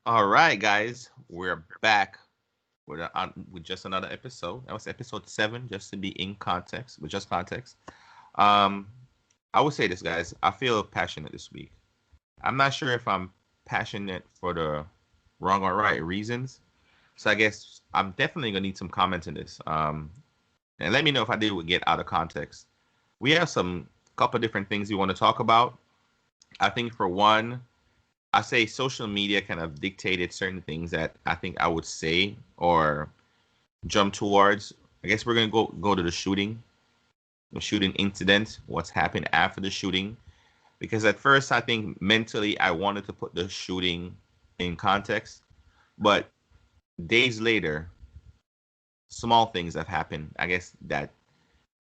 All right, guys, we're back with just another episode. That was episode 7, just to be in context, with just context. Um, I would say this, guys. I feel passionate this week. I'm not sure if I'm passionate for the wrong or right reasons. So I guess I'm definitely gonna need some comments in this. And let me know if I did get out of context. We have some couple different things we want to talk about. I think for one, I say social media kind of dictated certain things that I think I would say or jump towards. I guess we're gonna go to the shooting incident, what's happened after the shooting. Because at first I think mentally I wanted to put the shooting in context, but days later, small things have happened. I guess that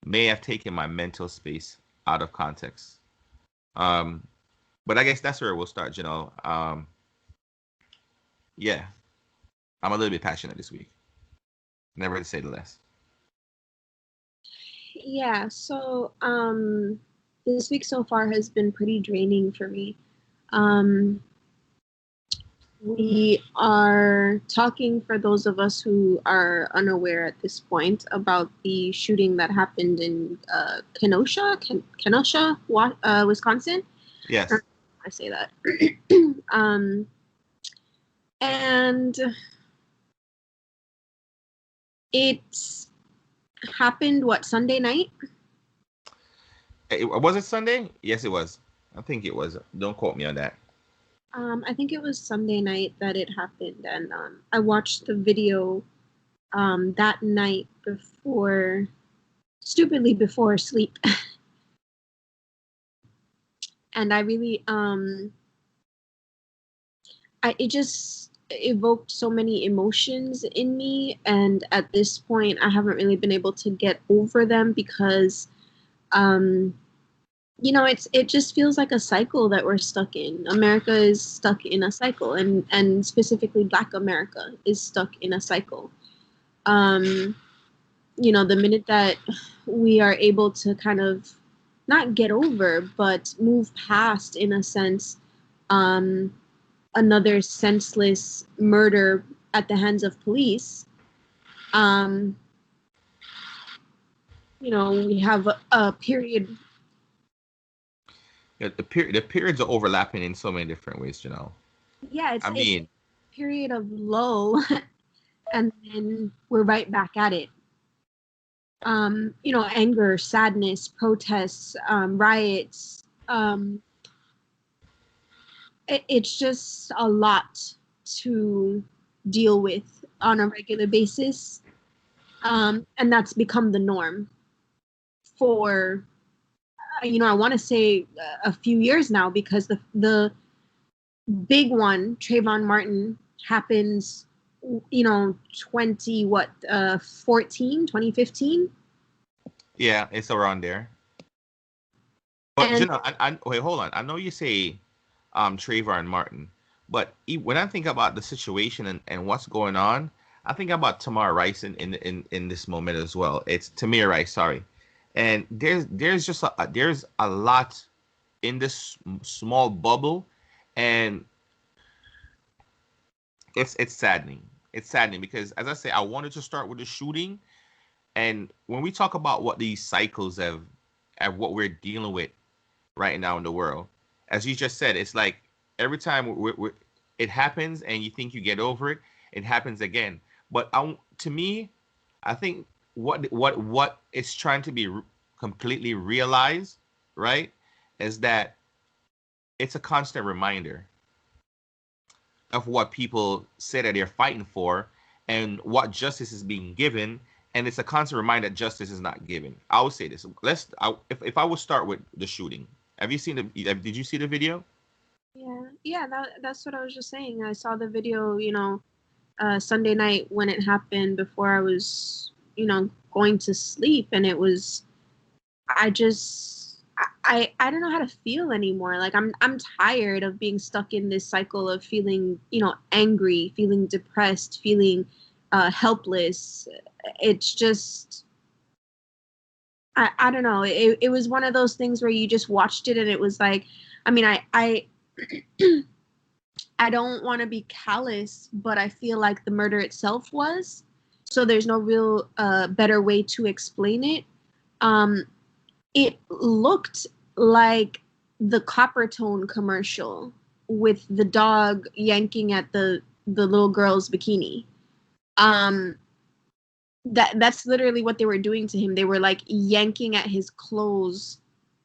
may have taken my mental space out of context. Um, but I guess that's where we'll start. Yeah, I'm a little bit passionate this week. Never to say the less. Yeah, so this week so far has been pretty draining for me. Um we are talking, for those of us who are unaware at this point, about the shooting that happened in Kenosha, Wisconsin. I Yes. don't know how to say that. um and it happened, what, Sunday night? Was it Sunday? Yes, it was. I think it was. Don't quote me on that. I think it was Sunday night that it happened, and I watched the video that night before, stupidly before sleep, and I really it just evoked so many emotions in me, and at this point, I haven't really been able to get over them because um it just feels like a cycle that we're stuck in. America is stuck in a cycle, and specifically Black America is stuck in a cycle. um the minute that we are able to kind of not get over but move past, in a sense, um another senseless murder at the hands of police, um we have a period. Yeah, the periods are overlapping in so many different ways. Yeah, I it's mean, a period of low, and then we're right back at it. Anger, sadness, protests, riots. It's just a lot to deal with on a regular basis. And that's become the norm for, I want to say a few years now, because the big one, Trayvon Martin, happens, 2015. yeah, it's around there. But And wait, hold on. I know you say Trayvon Martin, but when I think about the situation and what's going on, I think about Tamar Rice in this moment as well. It's Tamir Rice, sorry. And there's just there's a lot in this small bubble, and it's saddening. It's saddening because, as I say, I wanted to start with the shooting, and when we talk about what these cycles of what we're dealing with right now in the world, as you just said, it's like every time it happens and you think you get over it, it happens again. But to me, I think what it's trying to be completely realized, right, is that it's a constant reminder of what people say that they're fighting for and what justice is being given, and it's a constant reminder that justice is not given. I would say this. If I would start with the shooting. Have you seen did you see the video? yeah, that's what I was just saying. I saw the video, Sunday night when it happened, before I was, going to sleep, and it was, I just, I don't know how to feel anymore. Like, I'm tired of being stuck in this cycle of feeling, angry, feeling depressed, feeling helpless. It's just, I don't know. It was one of those things where you just watched it and it was like, I mean, I I don't want to be callous, but I feel like the murder itself was. So there's no real better way to explain it. Um, it looked like the Coppertone commercial with the dog yanking at the little girl's bikini. Um, that's literally what they were doing to him. They were like yanking at his clothes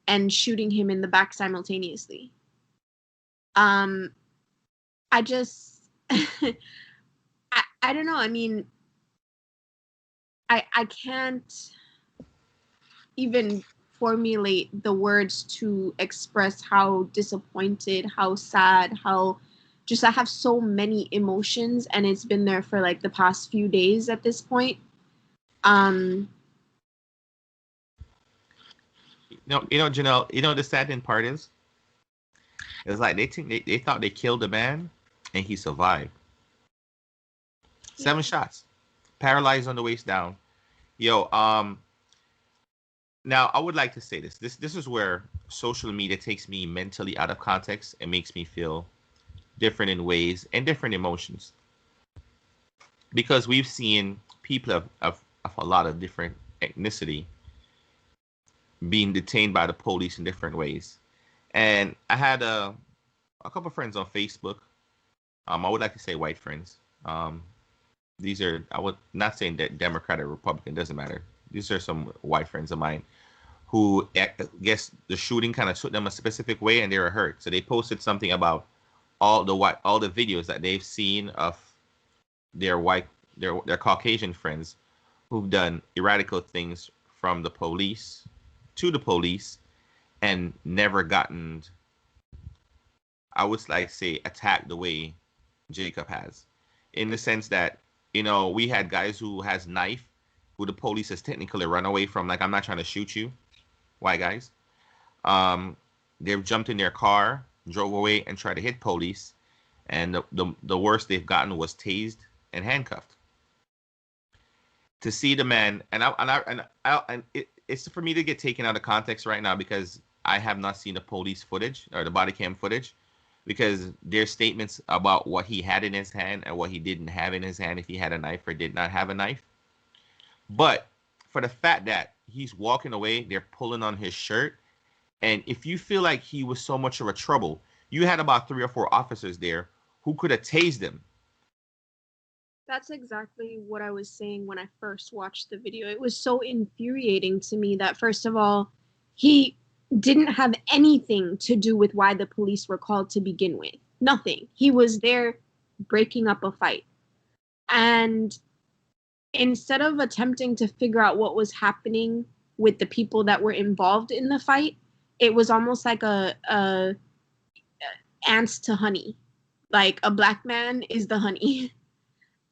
and shooting him in the back simultaneously. I just I don't know. I mean, I can't even formulate the words to express how disappointed, how sad, how just I have so many emotions, and it's been there for like the past few days at this point. Um Janelle. The saddening part is, it's like they thought they killed the man, and he survived. Seven yeah. shots, paralyzed on the waist down. Yo, now I would like to say this. This is where social media takes me mentally out of context and makes me feel different in ways and different emotions. Because we've seen people of a lot of different ethnicity being detained by the police in different ways. And I had a couple of friends on Facebook. I would like to say white friends. These are, I would not saying that Democrat or Republican, doesn't matter. These are some white friends of mine who, I guess the shooting kind of took them a specific way and they were hurt. So they posted something about all the videos that they've seen of their white their Caucasian friends who've done erratical things from the police to the police and never gotten, I would like say, attacked the way Jacob has, in the sense that we had guys who has knife, who the police has technically run away from. Like, I'm not trying to shoot you, white guys. They've jumped in their car, drove away, and tried to hit police, and the worst they've gotten was tased and handcuffed. To see the man, it's for me to get taken out of context right now because I have not seen the police footage or the body cam footage, because their statements about what he had in his hand and what he didn't have in his hand, if he had a knife or did not have a knife. But for the fact that he's walking away, they're pulling on his shirt. And if you feel like he was so much of a trouble, you had about 3 or 4 officers there who could have tased him. That's exactly what I was saying when I first watched the video. It was so infuriating to me that, first of all, he didn't have anything to do with why the police were called to begin with. Nothing. He was there breaking up a fight. And instead of attempting to figure out what was happening with the people that were involved in the fight, it was almost like a ants to honey. Like, a black man is the honey.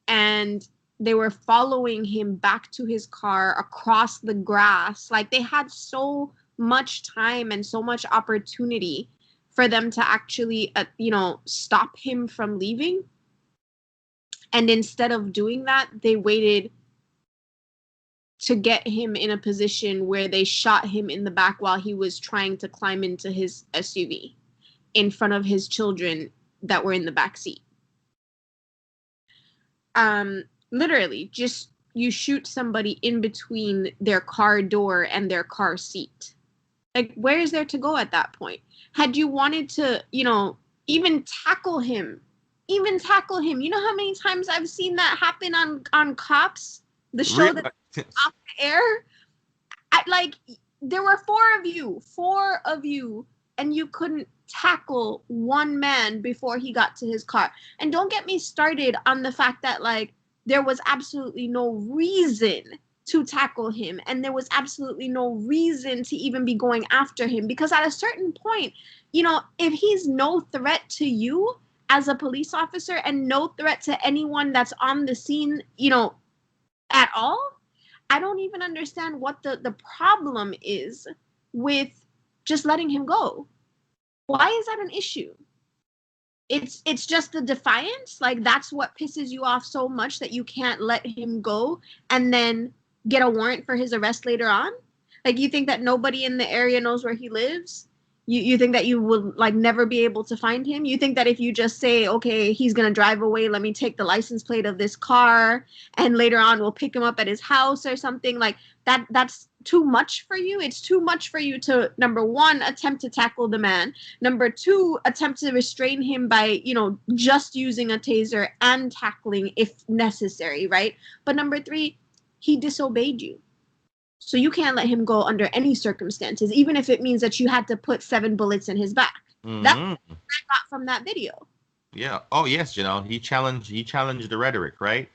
And they were following him back to his car across the grass. Like, they had so much time and so much opportunity for them to actually stop him from leaving. And instead of doing that, they waited to get him in a position where they shot him in the back while he was trying to climb into his SUV in front of his children that were in the back seat. Literally, just you shoot somebody in between their car door and their car seat. Like, where is there to go at that point? Had you wanted to, even tackle him, you know how many times I've seen that happen on Cops, the show that's off the air? There were four of you, and you couldn't tackle one man before he got to his car. And don't get me started on the fact that, like, there was absolutely no reason to tackle him, and there was absolutely no reason to even be going after him, because at a certain point, if he's no threat to you as a police officer and no threat to anyone that's on the scene, at all, I don't even understand what the problem is with just letting him go. Why is that an issue? It's just the defiance. Like, that's what pisses you off so much that you can't let him go and then get a warrant for his arrest later on? Like, you think that nobody in the area knows where he lives? You think that you will like never be able to find him? You think that if you just say, okay, he's gonna drive away, let me take the license plate of this car, and later on we'll pick him up at his house or something like that, that's too much for you? It's too much for you to, number one, attempt to tackle the man, number two, attempt to restrain him by, you know, just using a taser and tackling if necessary, right? But number three, he disobeyed you. So you can't let him go under any circumstances, even if it means that you had to put 7 bullets in his back. That's what I got from that video. Yeah. Oh yes, Janelle. He challenged the rhetoric, right?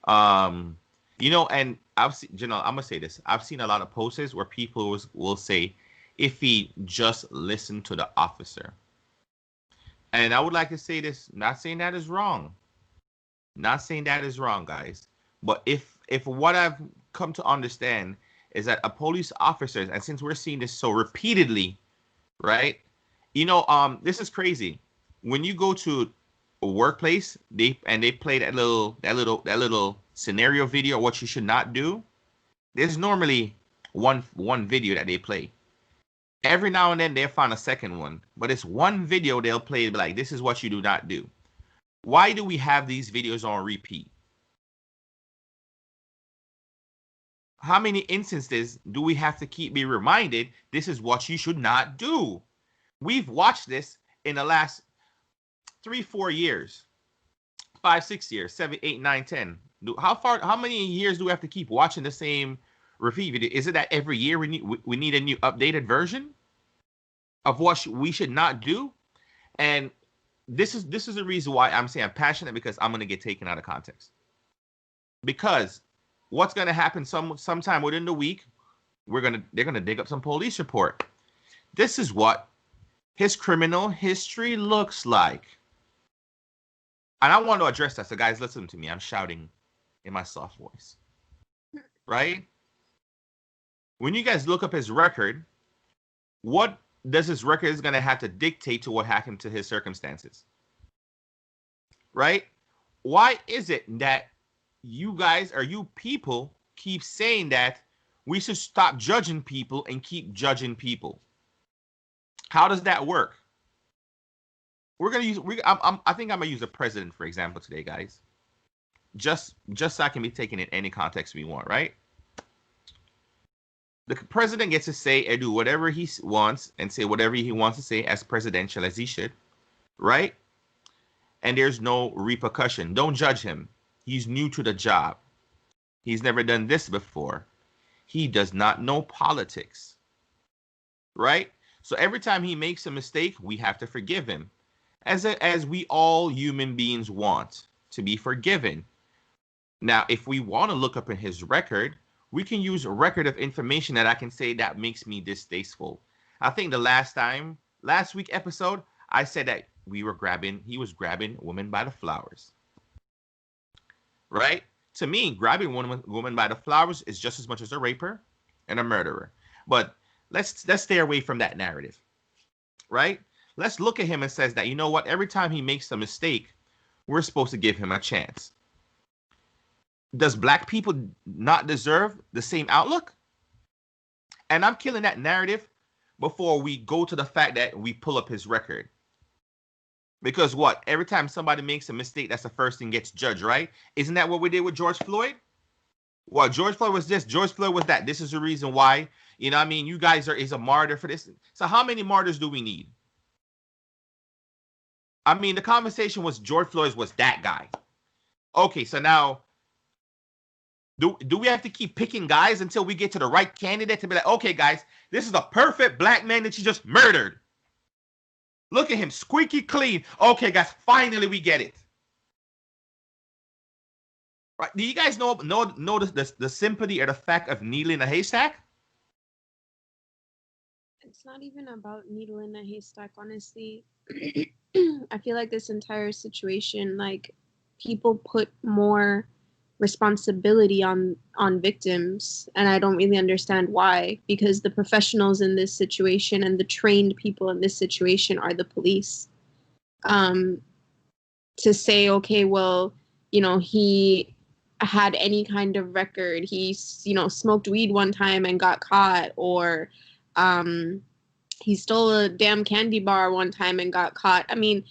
Um, and I've seen, Janelle, I'm gonna say this. I've seen a lot of posters where people will say, if he just listened to the officer. And I would like to say this, not saying that is wrong. Not saying that is wrong, guys. But if what I've come to understand is that a police officer, and since we're seeing this so repeatedly, right? This is crazy. When you go to a workplace, they play that little scenario video, what you should not do. There's normally one video that they play. Every now and then they'll find a second one, but it's one video they'll play like, this is what you do not do. Why do we have these videos on repeat? How many instances do we have to keep being reminded this is what you should not do? We've watched this in the last 3-4 years, 5-6 years, 7, 8, 9, 10. How many years do we have to keep watching the same repeat video? Is it that every year we need a new updated version of what we should not do? And this is the reason why I'm saying I'm passionate, because I'm going to get taken out of context. Because what's going to happen sometime within the week, they're going to dig up some police report. This is what his criminal history looks like. And I want to address that. So guys, listen to me. I'm shouting in my soft voice. Right? When you guys look up his record, what does his record is going to have to dictate to what happened to his circumstances? Right? Why is it that you guys, or you people, keep saying that we should stop judging people and keep judging people? How does that work? We're gonna use. I think I'm gonna use a president for example today, guys. Just so I can be taken in any context we want, right? The president gets to say and do whatever he wants and say whatever he wants to say, as presidential as he should, right? And there's no repercussion. Don't judge him. He's new to the job. He's never done this before. He does not know politics, right? So every time he makes a mistake, we have to forgive him, as we all human beings want to be forgiven. Now, if we want to look up in his record, we can use a record of information that I can say that makes me distasteful. I think the last week episode, I said that he was grabbing women by the flowers. Right? To me, grabbing woman by the flowers is just as much as a raper and a murderer. But let's stay away from that narrative. Right? Let's look at him and says that, you know what, every time he makes a mistake, we're supposed to give him a chance. Does black people not deserve the same outlook? And I'm killing that narrative before we go to the fact that we pull up his record. Because what? Every time somebody makes a mistake, that's the first thing gets judged, right? Isn't that what we did with George Floyd? Well, George Floyd was this, George Floyd was that. This is the reason why, you guys is a martyr for this. So how many martyrs do we need? The conversation was George Floyd was that guy. Okay, so now, do we have to keep picking guys until we get to the right candidate to be like, okay, guys, this is a perfect black man that you just murdered. Look at him, squeaky clean. Okay, guys, finally we get it. Right? Do you guys know the sympathy or the fact of needle in a haystack? It's not even about needle in a haystack, honestly. I feel like this entire situation, like, people put more responsibility on victims, and I don't really understand why, because the professionals in this situation and the trained people in this situation are the police. To say, okay, well, he had any kind of record, he smoked weed one time and got caught, or he stole a damn candy bar one time and got caught. I mean,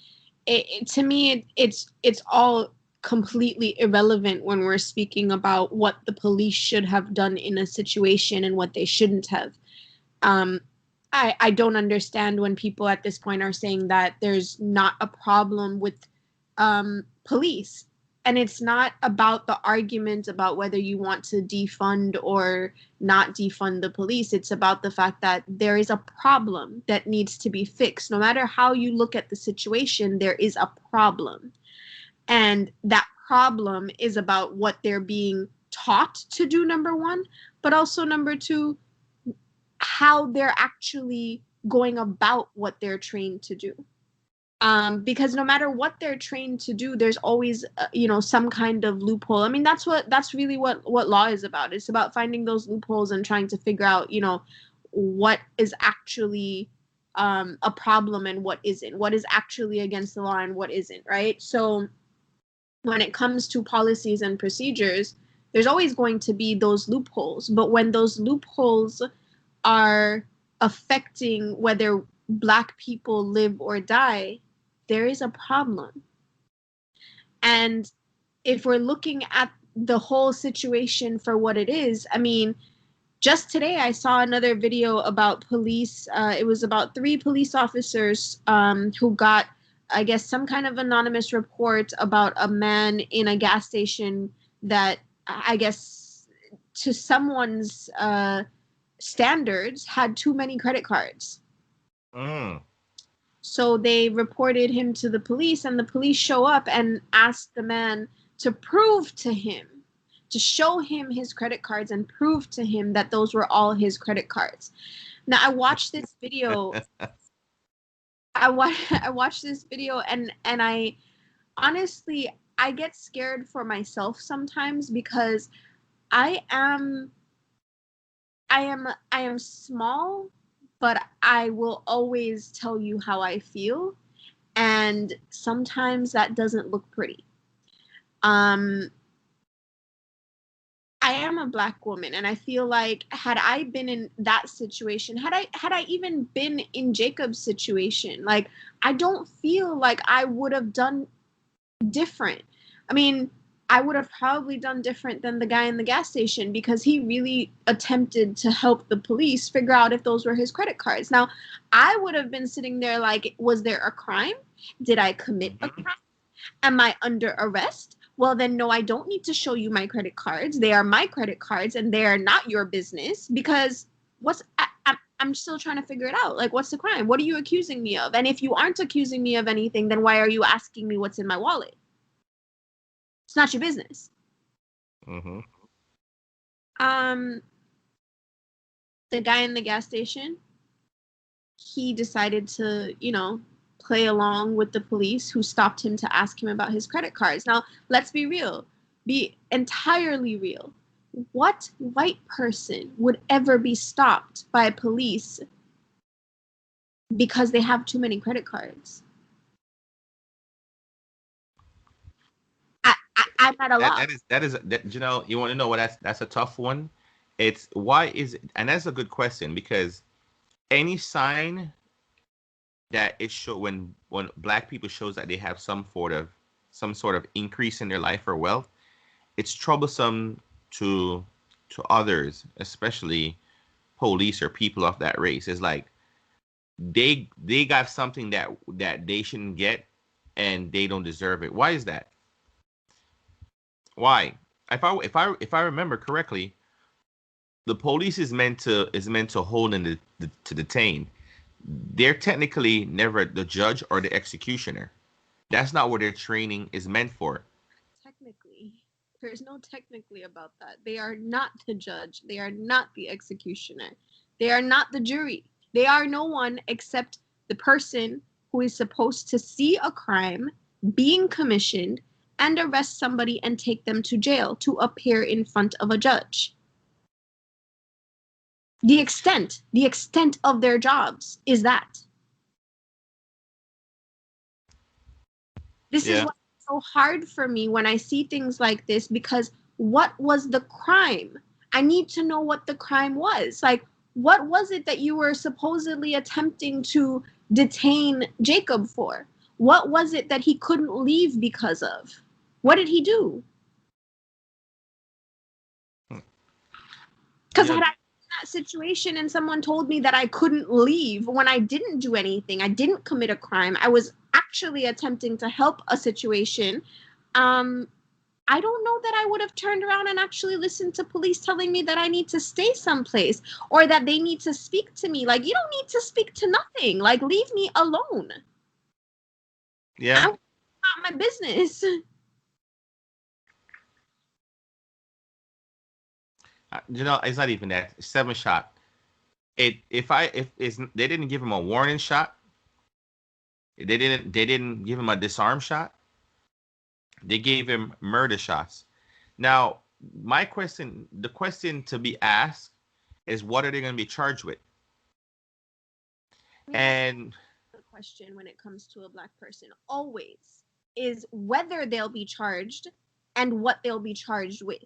to me, it's all completely irrelevant when we're speaking about what the police should have done in a situation and what they shouldn't have. Um, I don't understand when people at this point are saying that there's not a problem with police. And it's not about the argument about whether you want to defund or not defund the police. It's about the fact that there is a problem that needs to be fixed. No matter how you look at the situation, there is a problem. And that problem is about what they're being taught to do, number one, but also number two, how they're actually going about what they're trained to do. Because no matter what they're trained to do, there's always some kind of loophole. I mean, that's really what law is about. It's about finding those loopholes and trying to figure out what is actually a problem and what isn't, what is actually against the law and what isn't, right? So when it comes to policies and procedures, there's always going to be those loopholes. But when those loopholes are affecting whether Black people live or die, there is a problem. And if we're looking at the whole situation for what it is, I mean, just today I saw another video about police. It was about 3 police officers who got, I guess, some kind of anonymous report about a man in a gas station that, I guess, to someone's standards, had too many credit cards. So they reported him to the police, and the police show up and ask the man to prove to him, to show him his credit cards and prove to him that those were all his credit cards. Now, I watched this video. I watched this video, and I honestly, I get scared for myself sometimes, because I am small, but I will always tell you how I feel, and sometimes that doesn't look pretty. I am a Black woman, and I feel like had I been in that situation, had I even been in Jacob's situation, like, I don't feel like I would have done different. I mean, I would have probably done different than the guy in the gas station, because he really attempted to help the police figure out if those were his credit cards. Now, I would have been sitting there like, was there a crime? Did I commit a crime? Am I under arrest? Well, then, no, I don't need to show you my credit cards. They are my credit cards, and they are not your business, because I'm still trying to figure it out. Like, what's the crime? What are you accusing me of? And if you aren't accusing me of anything, then why are you asking me what's in my wallet? It's not your business. Mm-hmm. The guy in the gas station, he decided to, play along with the police, who stopped him to ask him about his credit cards. Now, let's be real. Be entirely real. What white person would ever be stopped by police because they have too many credit cards? I'm at a loss. You want to know what that's a tough one. It's why is it, and that's a good question, because any sign that it show when Black people shows that they have some sort of increase in their life or wealth, it's troublesome to others, especially police or people of that race. It's like they got something that they shouldn't get, and they don't deserve it. Why is that? Why? If I remember correctly, the police is meant to hold and to detain. They're technically never the judge or the executioner. That's not what their training is meant for. Technically, there's no technically about that. They are not the judge. They are not the executioner. They are not the jury. They are no one except the person who is supposed to see a crime being commissioned and arrest somebody and take them to jail to appear in front of a judge. The extent of their jobs is that. This is why it's so hard for me when I see things like this, because what was the crime? I need to know what the crime was. Like, What was it that you were supposedly attempting to detain Jacob for? What was it that he couldn't leave because of? What did he do? Because Yeah, had I been in that situation and someone told me that I couldn't leave when I didn't do anything, I didn't commit a crime, I was actually attempting to help a situation, um, I don't know that I would have turned around and actually listened to police telling me that I need to stay someplace or that they need to speak to me. Like, you don't need to speak to nothing. Like, leave me alone. yeah. I'm not my business. It's not even that 7 shot. If it's they didn't give him a warning shot, they didn't give him a disarm shot. They gave him murder shots. Now, the question to be asked is, what are they going to be charged with? I mean, that's And the question when it comes to a black person, always, is whether they'll be charged and what they'll be charged with.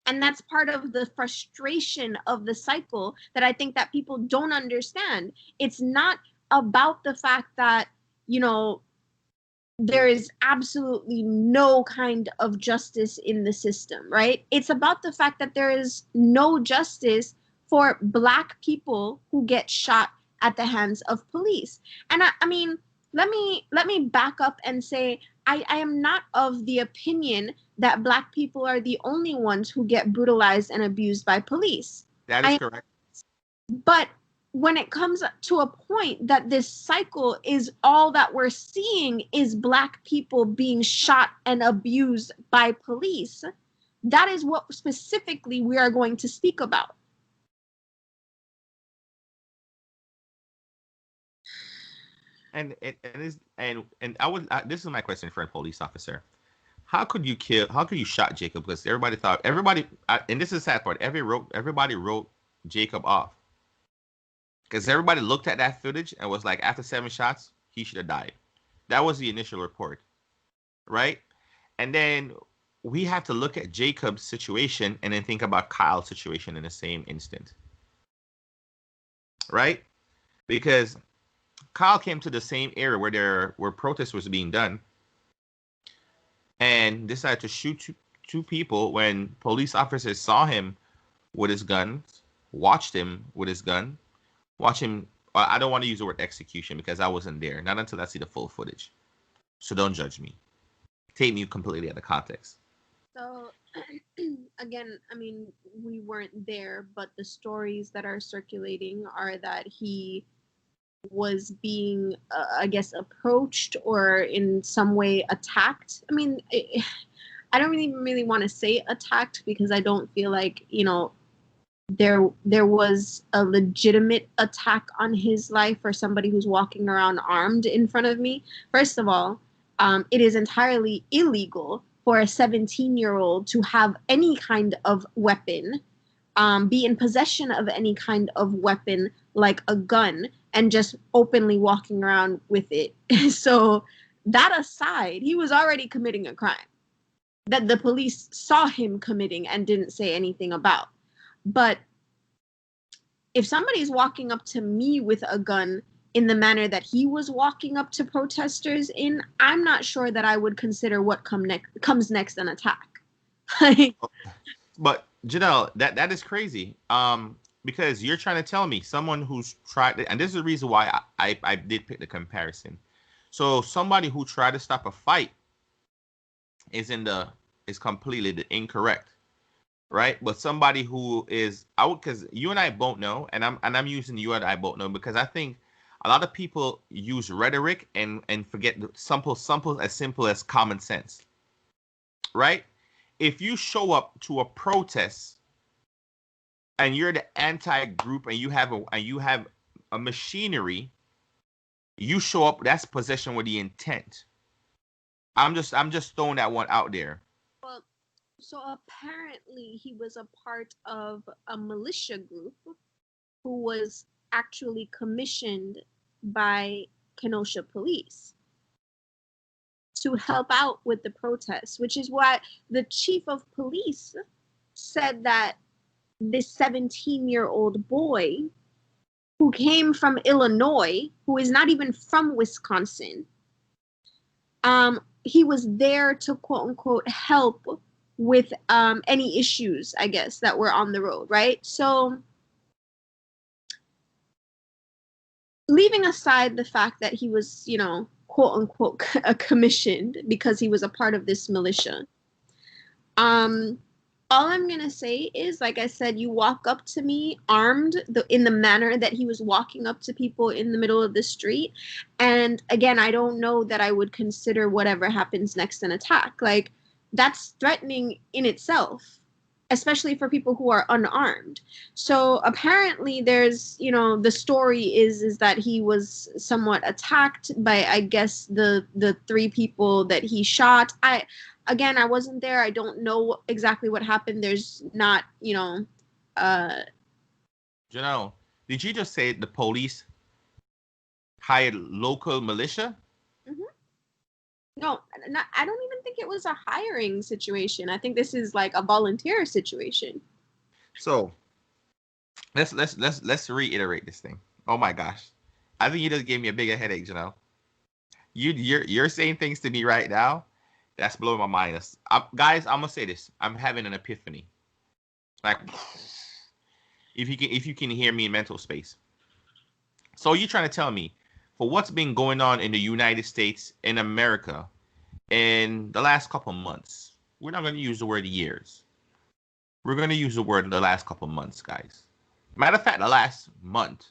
And that's part of the frustration of the cycle that I think that people don't understand. It's not about the fact that, you know, there is absolutely no kind of justice in the system, right? It's about the fact that there is no justice for black people who get shot at the hands of police. And I mean, let me back up and say I am not of the opinion that black people are the only ones who get brutalized and abused by police. that is I correct. but when it comes to a point that this cycle is all that we're seeing is black people being shot and abused by police, that is what specifically we are going to speak about. And I would this is my question for a police officer. How could you shot Jacob? Because and this is the sad part, everybody wrote Jacob off. Because everybody looked at that footage and was like, after 7 shots, he should have died. That was the initial report, right? And then we have to look at Jacob's situation and then think about Kyle's situation in the same instant, right? Because Kyle came to the same area where protest was being done and decided to shoot two people when police officers saw him with his gun, watched him with his gun, watch him. I don't want to use the word execution because I wasn't there. Not until I see the full footage. So don't judge me. Take me completely out of context. So, again, I mean, we weren't there, but the stories that are circulating are that he was being, I guess, approached or in some way attacked. I mean, I don't really want to say attacked because I don't feel like, there was a legitimate attack on his life or somebody who's walking around armed in front of me. First of all, it is entirely illegal for a 17-year-old to have any kind of weapon, be in possession of any kind of weapon like a gun, and just openly walking around with it. So, that aside, he was already committing a crime that the police saw him committing and didn't say anything about. But if somebody's walking up to me with a gun in the manner that he was walking up to protesters in, I'm not sure that I would consider what comes next an attack. Like, But Janelle, that is crazy. Because you're trying to tell me someone who's tried, and this is the reason why I did pick the comparison. So somebody who tried to stop a fight is completely incorrect, right? But somebody who is out, because you and I both know, and I'm using you and I both know because I think a lot of people use rhetoric and forget the simple as common sense, right? If you show up to a protest and you're the anti-group and you have a machinery, you show up. That's possession with the intent. I'm just throwing that one out there. well, so apparently he was a part of a militia group who was actually commissioned by Kenosha police to help out with the protests, which is why the chief of police said that this 17-year-old boy who came from Illinois, who is not even from Wisconsin. He was there to quote unquote help with any issues, I guess, that were on the road, right? So leaving aside the fact that he was, quote unquote commissioned because he was a part of this militia. All I'm going to say is, like I said, you walk up to me armed in the manner that he was walking up to people in the middle of the street. And again, I don't know that I would consider whatever happens next an attack. Like, that's threatening in itself, especially for people who are unarmed. So apparently there's, the story is that he was somewhat attacked by, I guess, the 3 people that he shot. Again, I wasn't there. I don't know exactly what happened. There's not, Janelle, did you just say the police hired local militia? Mm-hmm. No, I don't even think it was a hiring situation. I think this is like a volunteer situation. So let's reiterate this thing. Oh my gosh, I think you just gave me a bigger headache, Janelle. You're saying things to me right now that's blowing my mind. Guys, I'm gonna say this. I'm having an epiphany. Like, if you can hear me in mental space. So you're trying to tell me, for what's been going on in the United States, in America, in the last couple months, we're not going to use the word years. We're going to use the word the last couple months, guys. Matter of fact, the last month.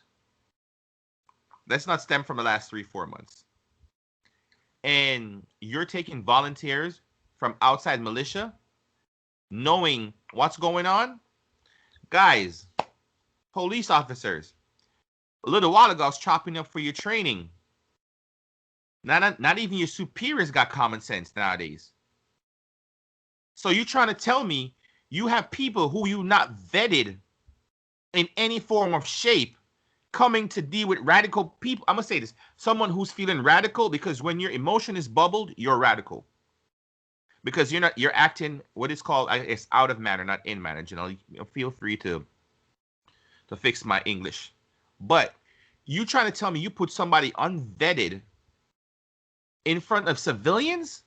Let's not stem from the last 3-4 months. And you're taking volunteers from outside militia, knowing what's going on? Guys, police officers, a little while ago, I was chopping up for your training. Not even your superiors got common sense nowadays. So you're trying to tell me you have people who you not vetted in any form of shape coming to deal with radical people. I'm going to say this. Someone who's feeling radical, because when your emotion is bubbled, you're radical. Because you're acting what is called, it's out of manner, not in manner. Feel free to fix my English. But you trying to tell me you put somebody unvetted in front of civilians?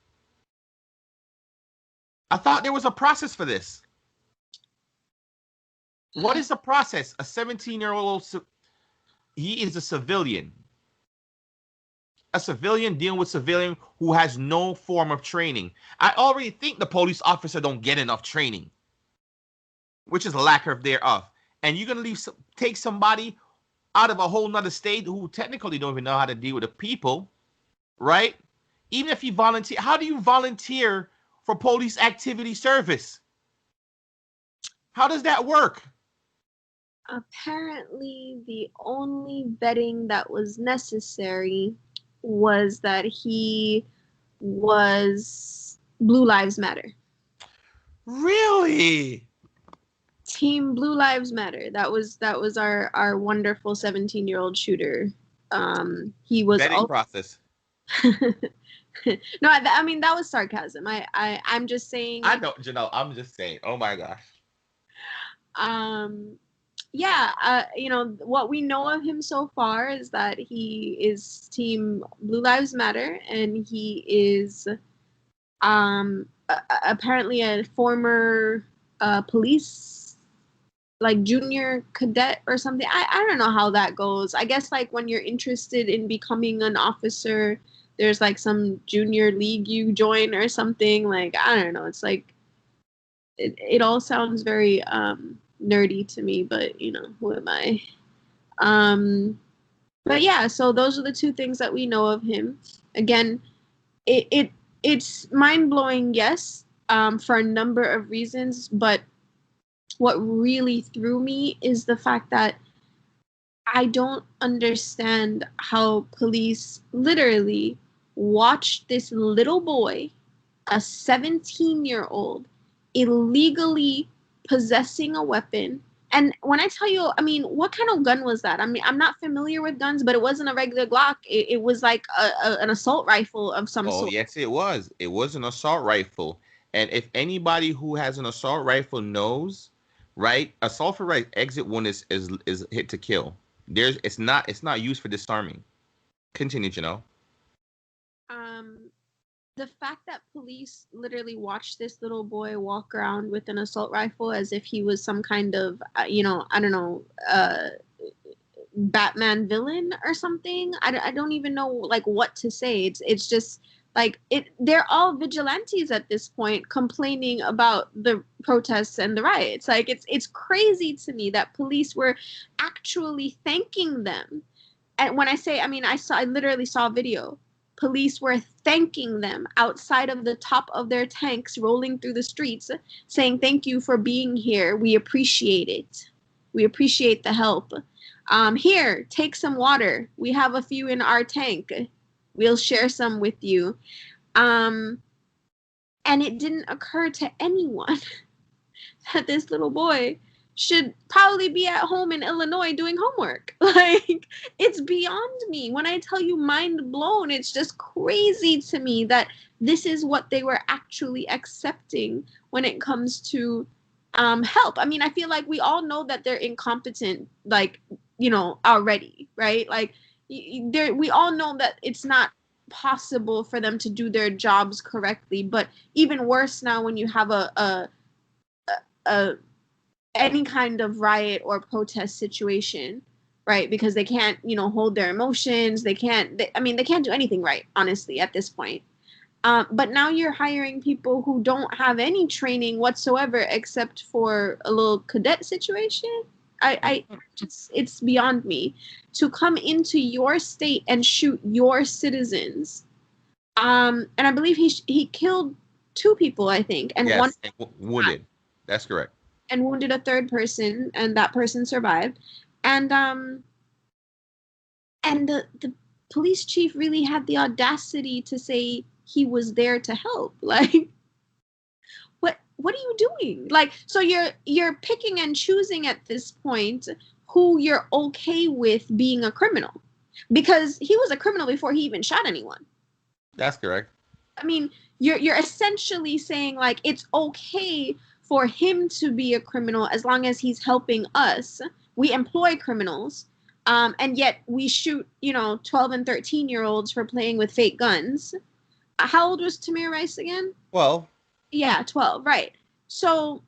I thought there was a process for this. What is the process? A 17-year-old, he is a civilian. A civilian dealing with civilian who has no form of training. I already think the police officer don't get enough training, which is a lack of thereof. And you're going to take somebody out of a whole nother state who technically don't even know how to deal with the people, right? Even if you volunteer, how do you volunteer for police activity service? How does that work? Apparently, the only vetting that was necessary was that he was Blue Lives Matter. Really? Team Blue Lives Matter. That was our wonderful 17-year-old shooter. He was vetting process. No, I mean that was sarcasm. I'm just saying. I know, Janelle. I'm just saying. Oh my gosh. Yeah. What we know of him so far is that he is Team Blue Lives Matter, and he is apparently a former police, like junior cadet or something. I don't know how that goes. I guess like when you're interested in becoming an officer, there's like some junior league you join or something. Like, I don't know. It's like it all sounds very nerdy to me, but who am I? But yeah, so those are the 2 things that we know of him. Again, it's mind-blowing, yes, for a number of reasons, but what really threw me is the fact that I don't understand how police literally watched this little boy, a 17-year-old, illegally possessing a weapon. And when I tell you, I mean, what kind of gun was that? I mean, I'm not familiar with guns, but it wasn't a regular Glock. It was like an assault rifle of some sort. Oh, yes, it was. It was an assault rifle. And if anybody who has an assault rifle knows, right? Assault for right. Exit one is hit to kill. It's not used for disarming. Continue, Janelle. Um, the fact that police literally watched this little boy walk around with an assault rifle as if he was some kind of, I don't know, Batman villain or something. I don't even know like what to say. It's just like they're all vigilantes at this point complaining about the protests and the riots. Like it's crazy to me that police were actually thanking them. And when I say, I mean, I literally saw a video. Police were thanking them outside of the top of their tanks rolling through the streets saying thank you for being here. We appreciate it. We appreciate the help. Here, take some water. We have a few in our tank. We'll share some with you. Um, and it didn't occur to anyone that this little boy should probably be at home in Illinois doing homework. Like, it's beyond me. When I tell you mind blown, it's just crazy to me that this is what they were actually accepting when it comes to help. I mean, I feel like we all know that they're incompetent, like, already, right? Like, we all know that it's not possible for them to do their jobs correctly. But even worse now when you have a any kind of riot or protest situation, right? Because they can't, hold their emotions. They can't. They can't do anything right, honestly, at this point. But now you're hiring people who don't have any training whatsoever except for a little cadet situation. I just, it's beyond me to come into your state and shoot your citizens. And I believe he killed two people, I think, and one Yes, and wounded. That's correct. and wounded a third person, and that person survived. And the police chief really had the audacity to say he was there to help. Like, what are you doing? Like, so you're picking and choosing at this point who you're okay with being a criminal, because he was a criminal before he even shot anyone. That's correct. I mean, you're essentially saying like it's okay for him to be a criminal as long as he's helping us. We employ criminals, and yet we shoot 12 and 13-year-olds for playing with fake guns. How old was Tamir Rice again? Well, Yeah, 12, right. So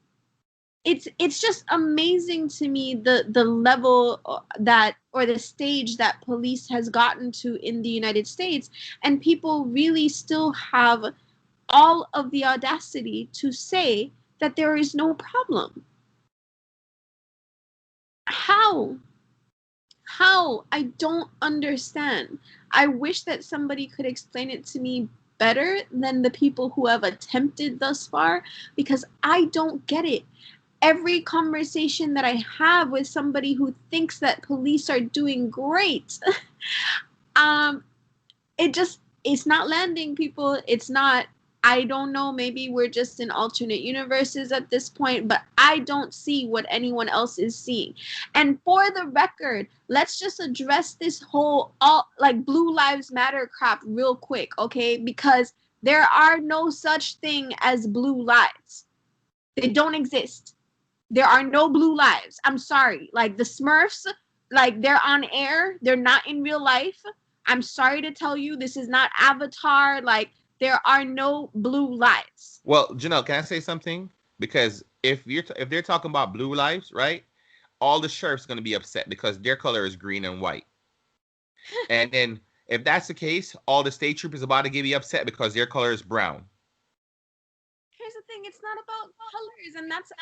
it's just amazing to me the level that, or the stage that police has gotten to in the United States, and people really still have all of the audacity to say that there is no problem. How? I don't understand. I wish that somebody could explain it to me better than the people who have attempted thus far, because I don't get it. Every conversation that I have with somebody who thinks that police are doing great, um, it's not landing, people. It's not. I don't know, maybe we're just in alternate universes at this point, but I don't see what anyone else is seeing. And for the record, let's just address this whole all like Blue Lives Matter crap real quick, okay? Because there are no such thing as blue lives. They don't exist. There are no blue lives. I'm sorry. Like the Smurfs, like they're on air. They're not in real life. I'm sorry to tell you, this is not Avatar. Like there are no blue lives. well, Janelle, can I say something? Because if they're talking about blue lives, right? All the sheriffs going to be upset because their color is green and white. And then if that's the case, all the state troopers about to get upset because their color is brown. Here's the thing, it's not about colors, and that's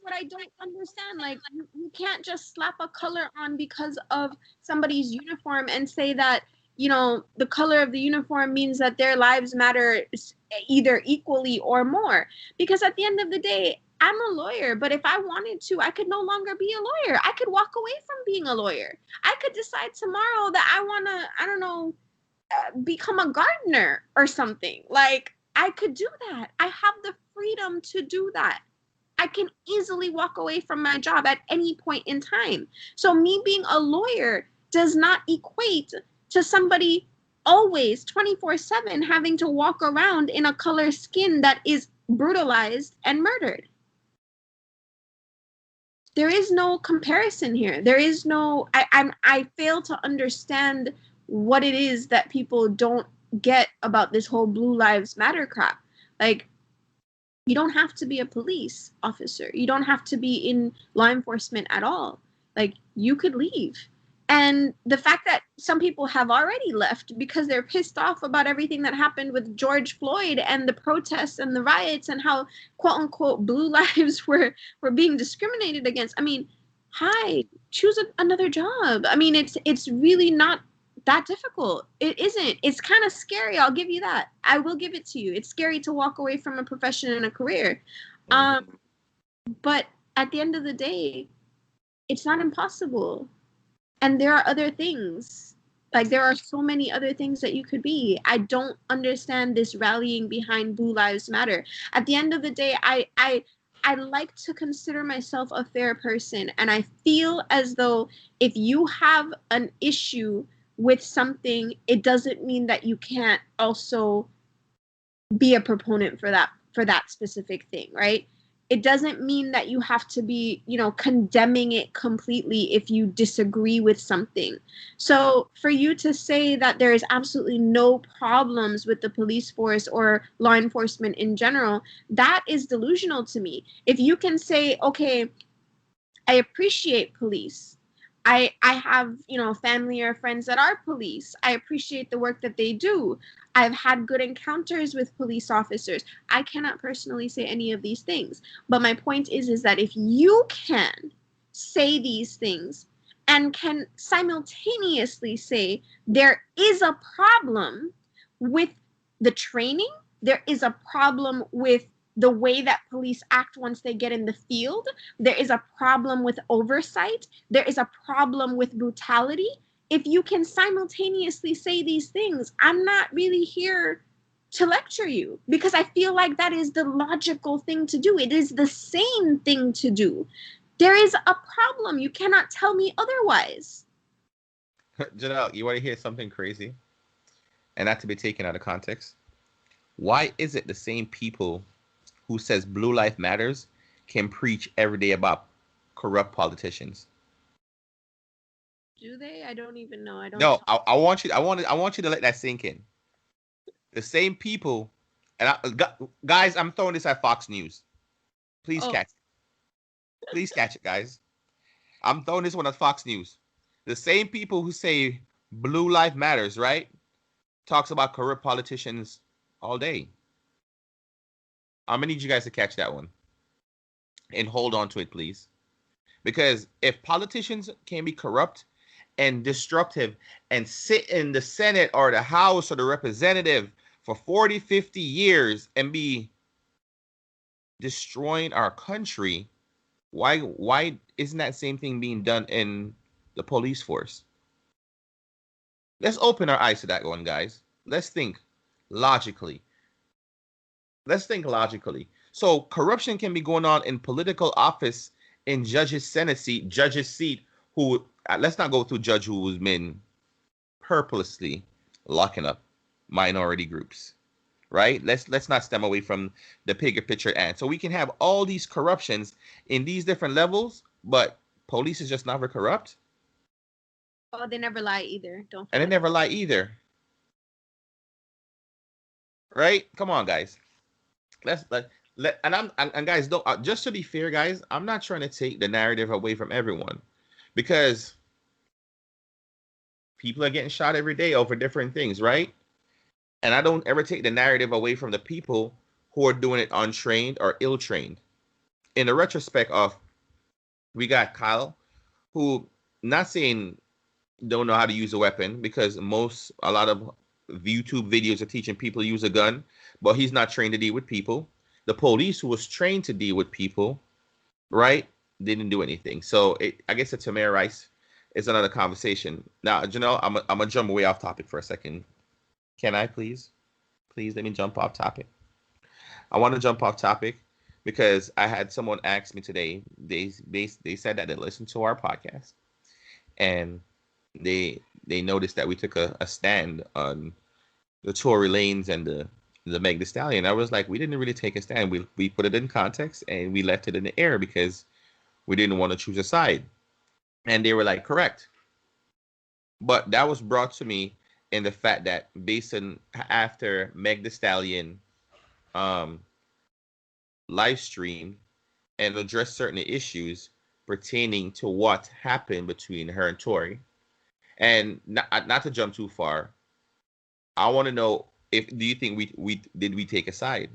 what I don't understand. Like you can't just slap a color on because of somebody's uniform and say that the color of the uniform means that their lives matter either equally or more. Because at the end of the day, I'm a lawyer, but if I wanted to, I could no longer be a lawyer. I could walk away from being a lawyer. I could decide tomorrow that I want to, I don't know, become a gardener or something. Like, I could do that. I have the freedom to do that. I can easily walk away from my job at any point in time. So me being a lawyer does not equate to somebody always 24/7 having to walk around in a color skin that is brutalized and murdered. there is no comparison here. There is no. I fail to understand what it is that people don't get about this whole Blue Lives Matter crap. Like, you don't have to be a police officer. You don't have to be in law enforcement at all. Like, you could leave. And the fact that some people have already left because they're pissed off about everything that happened with George Floyd and the protests and the riots and how, quote unquote, blue lives were being discriminated against. I mean, hi, choose another job. I mean, it's really not that difficult. It isn't. It's kind of scary. I'll give you that. I will give it to you. It's scary to walk away from a profession and a career. Mm-hmm. But at the end of the day, it's not impossible. And there are other things. Like, there are so many other things that you could be. I don't understand this rallying behind Blue Lives Matter. At the end of the day, I like to consider myself a fair person, and I feel as though if you have an issue with something, it doesn't mean that you can't also be a proponent for that specific thing, right? It doesn't mean that you have to be, condemning it completely if you disagree with something. So for you to say that there is absolutely no problems with the police force or law enforcement in general, that is delusional to me. If you can say, okay, I appreciate police. I have, family or friends that are police. I appreciate the work that they do. I've had good encounters with police officers. I cannot personally say any of these things. But my point is that if you can say these things and can simultaneously say there is a problem with the training, there is a problem with the way that police act once they get in the field, there is a problem with oversight, there is a problem with brutality. If you can simultaneously say these things, I'm not really here to lecture you, because I feel like that is the logical thing to do. It is the sane thing to do. There is a problem. You cannot tell me otherwise. Janelle, you want to hear something crazy? And not to be taken out of context. Why is it the same people who says blue life matters can preach every day about corrupt politicians? Do they? I don't even know. I don't No, talk. I want you. I want you to let that sink in. The same people, and guys, I'm throwing this at Fox News. Please Oh, catch it. Please catch it, guys. I'm throwing this one at Fox News. The same people who say blue life matters, right? Talks about corrupt politicians all day. I'm gonna need you guys to catch that one and hold on to it, please. Because if politicians can be corrupt and destructive and sit in the Senate or the House or the representative for 40, 50 years and be destroying our country, why isn't that same thing being done in the police force? Let's open our eyes to that one, guys. Let's think logically. Let's think logically. So corruption can be going on in political office, in judge's seat, who let's not go through judge who has been purposely locking up minority groups, right? Let's not stem away from the bigger picture. And so we can have all these corruptions in these different levels, but police is just never corrupt, oh, they never lie either. Don't and they forget. never lie either, right? Come on, guys. Let's let and guys, don't just to be fair, guys, I'm not trying to take the narrative away from everyone, because people are getting shot every day over different things, right? And I don't ever take the narrative away from the people who are doing it untrained or ill-trained. In the retrospect of, we got Kyle, who, not saying don't know how to use a weapon, because a lot of YouTube videos are teaching people to use a gun, but he's not trained to deal with people. The police, who was trained to deal with people, right, didn't do anything. So I guess the Tamir Rice is another conversation. Now, Janelle, I'm gonna jump way off topic for a second. Can I please? Please let me jump off topic. I want to jump off topic because I had someone ask me today. They said that they listened to our podcast, and they noticed that we took a stand on the Tory Lanes and the Meg Thee Stallion. I was like, we didn't really take a stand. We put it in context and we left it in the air because We didn't want to choose a side. And they were like, correct. But that was brought to me in the fact that based on after Meg the Stallion um, live stream and address certain issues pertaining to what happened between her and Tori. And not to jump too far, I want to know if do you think we take a side?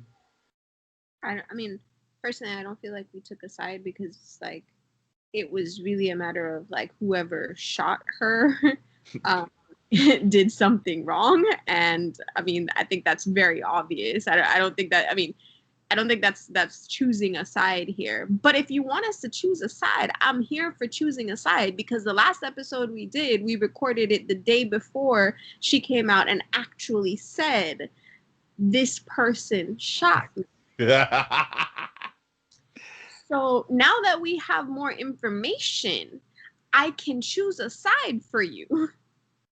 I mean, personally, I don't feel like we took a side because like it was really a matter of like whoever shot her um, did something wrong, and I mean, I think that's very obvious. I don't think that. I mean, I don't think that's choosing a side here. But if you want us to choose a side, I'm here for choosing a side because the last episode we did, we recorded it the day before she came out and actually said, "This person shot me." So now that we have more information, I can choose a side for you.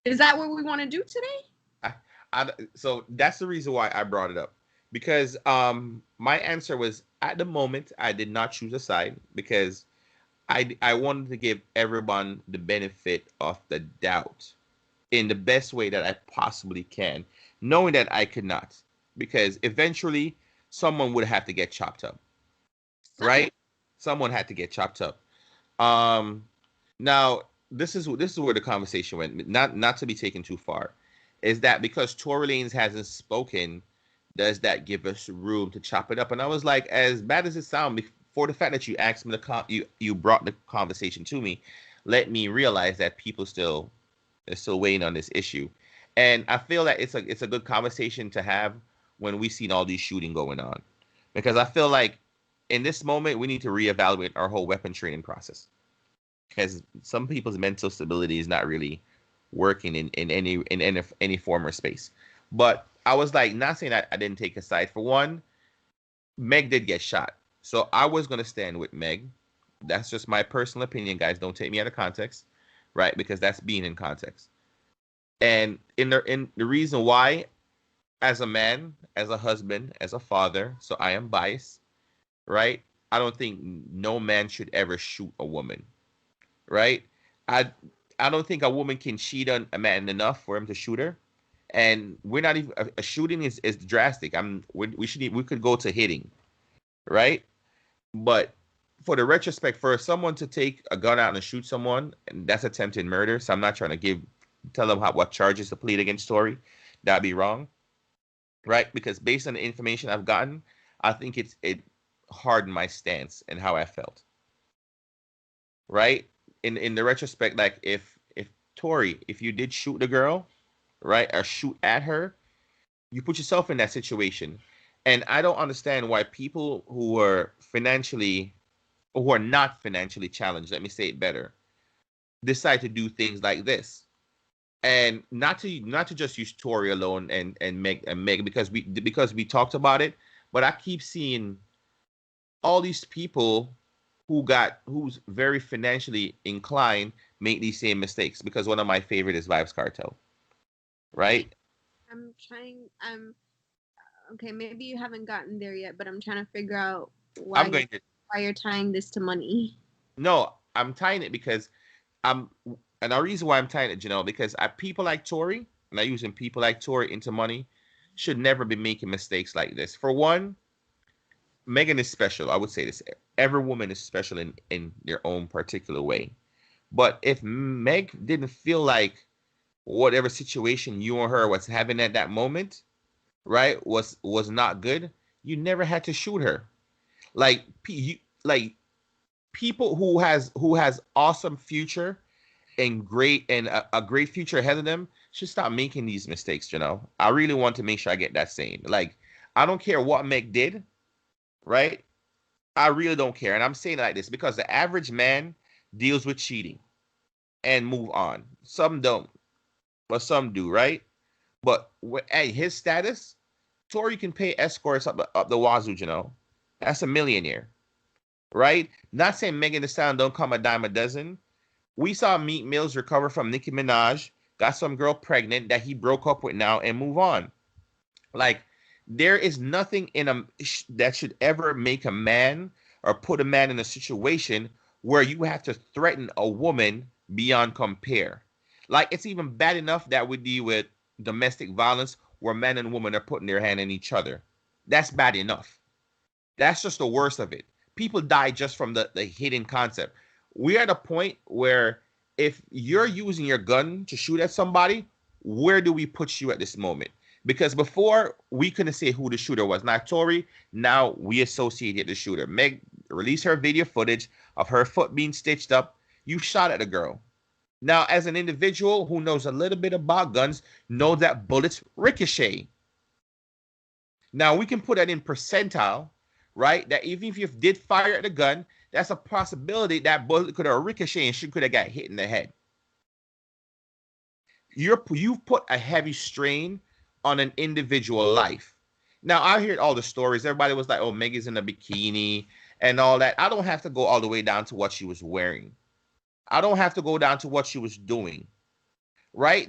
Is that what we want to do today? So that's the reason why I brought it up because my answer was at the moment I did not choose a side because I wanted to give everyone the benefit of the doubt in the best way that I possibly can, knowing that I could not because eventually someone would have to get chopped up, right? Someone had to get chopped up. Um, Now this is where the conversation went. Not to be taken too far, is that because Tory Lanez hasn't spoken, does that give us room to chop it up? And I was like, as bad as it sounds, for the fact that you asked me you brought the conversation to me, let me realize that people still are still waiting on this issue, and I feel that it's a good conversation to have when we seen all these shooting going on, because I feel like in this moment we need to reevaluate our whole weapon training process because some people's mental stability is not really working in any form or space. But I was like, not saying I didn't take a side. For one, Meg did get shot, so I was gonna stand with Meg. That's just my personal opinion, guys. Don't take me out of context, right? Because that's being in context. And in the reason why, as a man, as a husband, as a father, so I am biased, right? I don't think no man should ever shoot a woman, right? I I don't think a woman can cheat on a man enough for him to shoot her. And we're not even a shooting is drastic. We could go to hitting, right? But for the retrospect, for someone to take a gun out and shoot someone, and that's attempted murder. So I'm not trying to tell them what charges to plead against Tory. That'd be wrong, right? Because based on the information I've gotten, I think it hardened my stance and how I felt, right? In the retrospect, like if Tori, if you did shoot the girl, right, or shoot at her, you put yourself in that situation. And I don't understand why people who are not financially challenged, let me say it better, decide to do things like this. And not to just use Tori alone and Meg because we talked about it, but I keep seeing all these people who's very financially inclined make these same mistakes because one of my favorite is Vibes Cartel, right? I'm trying. I'm okay. Maybe you haven't gotten there yet, but I'm trying to figure out I'm going to why you're tying this to money. no, I'm tying it because I'm and the reason why I'm tying it, because people like Tory, and I using people like Tory into money, should never be making mistakes like this. For one, Megan is special. I would say this. Every woman is special in their own particular way. But if Meg didn't feel like whatever situation you or her was having at that moment, right, was not good, you never had to shoot her. Like like people who has awesome future and a great future ahead of them should stop making these mistakes. I really want to make sure I get that saying. Like, I don't care what Meg did, right? I really don't care. And I'm saying it like this because the average man deals with cheating and move on. Some don't, but some do, right? But at his status, Tory can pay escorts up the wazoo, That's a millionaire, right? Not saying Megan Thee Stallion don't come a dime a dozen. We saw Meek Mills recover from Nicki Minaj, got some girl pregnant that he broke up with now and move on. Like, there is nothing in that should ever make a man or put a man in a situation where you have to threaten a woman beyond compare. Like, it's even bad enough that we deal with domestic violence where men and women are putting their hand in each other. That's bad enough. That's just the worst of it. People die just from the hidden concept. We're at a point where if you're using your gun to shoot at somebody, where do we put you at this moment? Because before we couldn't say who the shooter was. Now, Tori, now we associated the shooter. Meg released her video footage of her foot being stitched up. You shot at a girl. Now, as an individual who knows a little bit about guns, know that bullets ricochet. Now, we can put that in percentile, right? That even if you did fire at the gun, that's a possibility that bullet could have ricocheted and she could have got hit in the head. You've put a heavy strain on an individual life. Now, I heard all the stories. Everybody was like, oh, Maggie's in a bikini and all that. I don't have to go all the way down to what she was wearing. I don't have to go down to what she was doing. Right?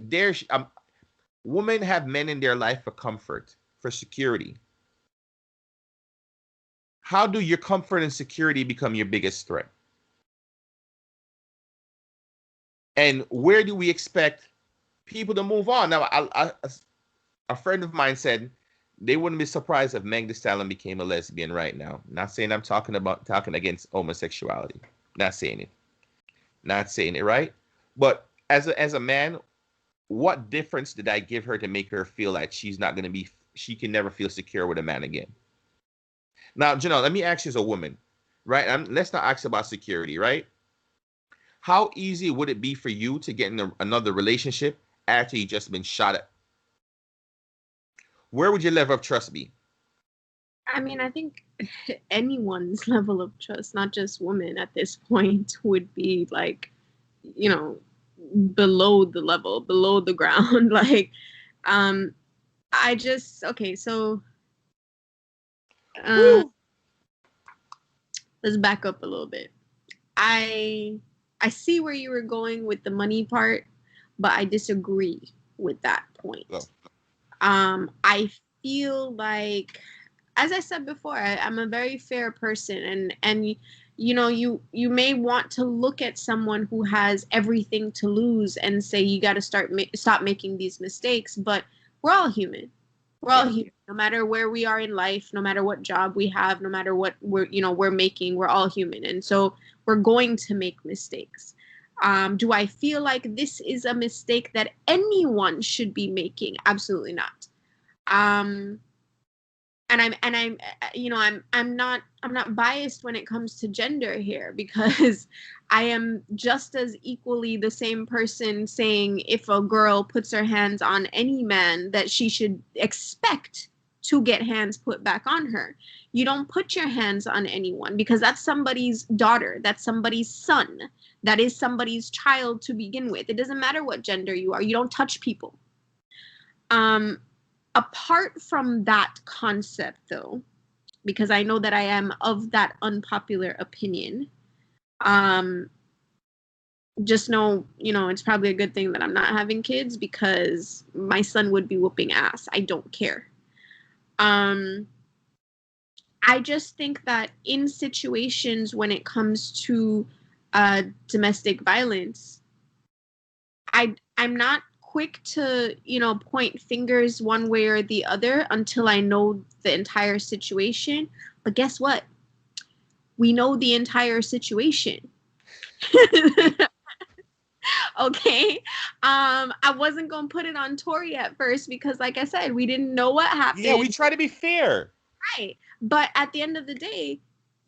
Women have men in their life for comfort, for security. How do your comfort and security become your biggest threat? And where do we expect people to move on? Now, a friend of mine said they wouldn't be surprised if Meg Thee Stallion became a lesbian right now. Not saying I'm talking against homosexuality. Not saying it, right? But as a man, what difference did I give her to make her feel like she can never feel secure with a man again? Now, Janelle, let me ask you as a woman, right? Let's not ask about security, right? How easy would it be for you to get in another relationship after you just been shot at? Where would your level of trust be? I mean, I think anyone's level of trust, not just women at this point, would be like, below the level, below the ground. Like, okay, so let's back up a little bit. I see where you were going with the money part, but I disagree with that point. Oh. I feel like, as I said before, I'm a very fair person, and you may want to look at someone who has everything to lose and say you got to stop making these mistakes, but we're all human. We're all human, no matter where we are in life, no matter what job we have, no matter what we're making, we're all human. And so we're going to make mistakes. Do I feel like this is a mistake that anyone should be making? Absolutely not. I'm not biased when it comes to gender here, because I am just as equally the same person saying if a girl puts her hands on any man that she should expect to get hands put back on her. You don't put your hands on anyone because that's somebody's daughter, that's somebody's son, that is somebody's child to begin with. It doesn't matter what gender you are. You don't touch people. Apart from that concept, though, because I know that I am of that unpopular opinion, just know, it's probably a good thing that I'm not having kids, because my son would be whooping ass. I don't care. I just think that in situations when it comes to domestic violence, I'm not quick to, point fingers one way or the other until I know the entire situation. But guess what? We know the entire situation. Okay. I wasn't going to put it on Tori at first because, like I said, we didn't know what happened. Yeah, we try to be fair. Right. But at the end of the day,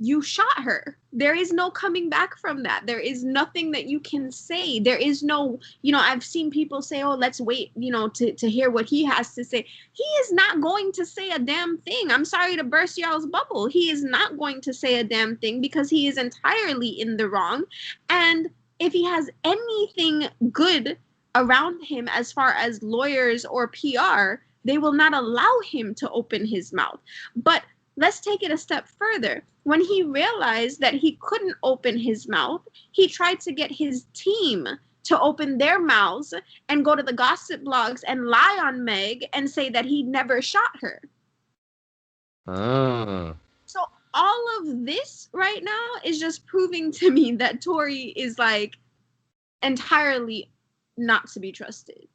you shot her. There is no coming back from that. There is nothing that you can say. There is no, I've seen people say, oh, let's wait, to hear what he has to say. He is not going to say a damn thing. I'm sorry to burst y'all's bubble. He is not going to say a damn thing because he is entirely in the wrong. And if he has anything good around him as far as lawyers or PR, they will not allow him to open his mouth. But let's take it a step further. When he realized that he couldn't open his mouth, he tried to get his team to open their mouths and go to the gossip blogs and lie on Meg and say that he never shot her. So all of of this right now is just proving to me that Tory is like entirely not to be trusted.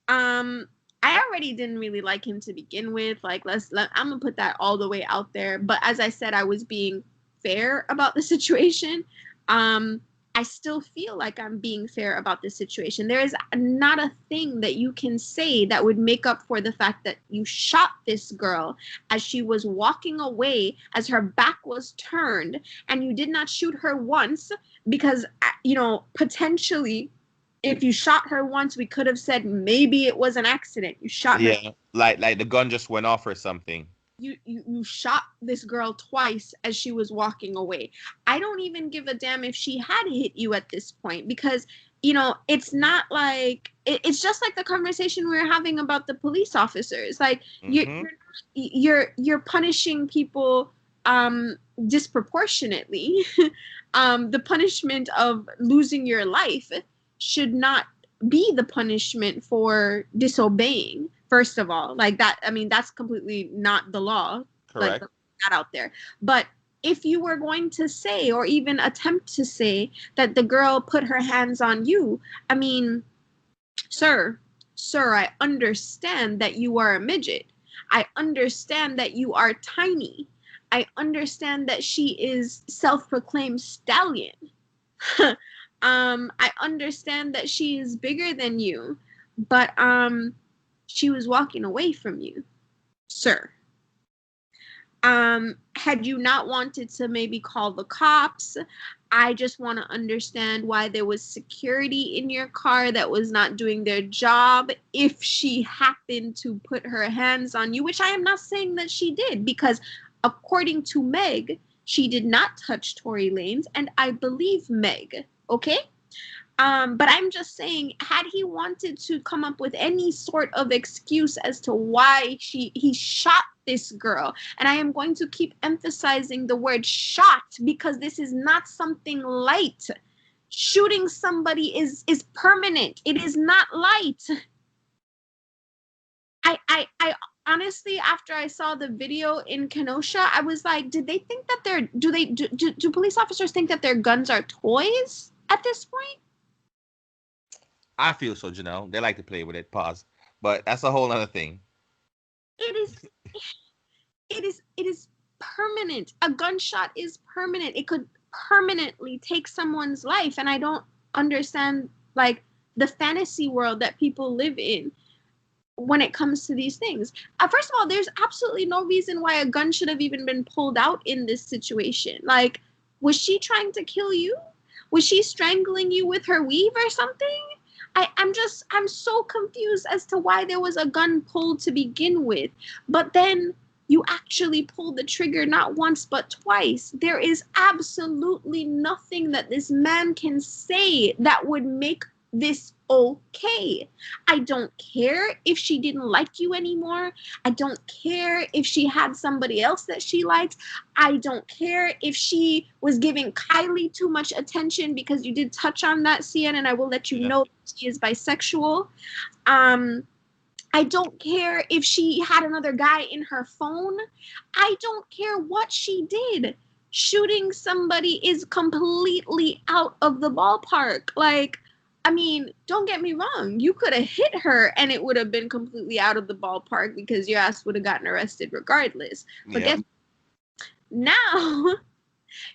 I already didn't really like him to begin with. Like, I'm gonna put that all the way out there. But as I said, I was being fair about the situation. I still feel like I'm being fair about the situation. There is not a thing that you can say that would make up for the fact that you shot this girl as she was walking away, as her back was turned, and you did not shoot her once because, potentially, if you shot her once, we could have said maybe it was an accident. You shot her. Yeah, like the gun just went off or something. You shot this girl twice as she was walking away. I don't even give a damn if she had hit you at this point, because it's not like it's just like the conversation we were having about the police officers. Like, you're punishing people disproportionately. The punishment of losing your life should not be the punishment for disobeying. First of all, like that, I mean, that's completely not the law. Correct. Like, that out there. But if you were going to say, or even attempt to say, that the girl put her hands on you, I mean, sir, I understand that you are a midget. I understand that you are tiny. I understand that she is self-proclaimed stallion. I understand that she is bigger than you, but she was walking away from you, sir. Had you not wanted to maybe call the cops, I just want to understand why there was security in your car that was not doing their job if she happened to put her hands on you, which I am not saying that she did, because according to Meg, she did not touch Tory Lanez, and I believe Meg, okay? But I'm just saying, had he wanted to come up with any sort of excuse as to why he shot this girl, and I am going to keep emphasizing the word shot, because this is not something light. Shooting somebody is permanent. It is not light. I honestly, after I saw the video in Kenosha, I was like, did they think that do police officers think that their guns are toys at this point? I feel so, Janelle. They like to play with it. Pause. But that's a whole other thing. It is permanent. A gunshot is permanent. It could permanently take someone's life, and I don't understand, like, the fantasy world that people live in when it comes to these things. First of all, there's absolutely no reason why a gun should have even been pulled out in this situation. Like, was she trying to kill you? Was she strangling you with her weave or something? I'm so confused as to why there was a gun pulled to begin with. But then you actually pulled the trigger not once but twice. There is absolutely nothing that this man can say that would make this okay. I don't care if she didn't like you anymore. I don't care if she had somebody else that she liked. I don't care if she was giving Kylie too much attention, because you did touch on that, Cian, and I will let you know she is bisexual. I don't care if she had another guy in her phone. I don't care what she did. Shooting somebody is completely out of the ballpark. Like, I mean, don't get me wrong. You could have hit her and it would have been completely out of the ballpark, because your ass would have gotten arrested regardless. But guess now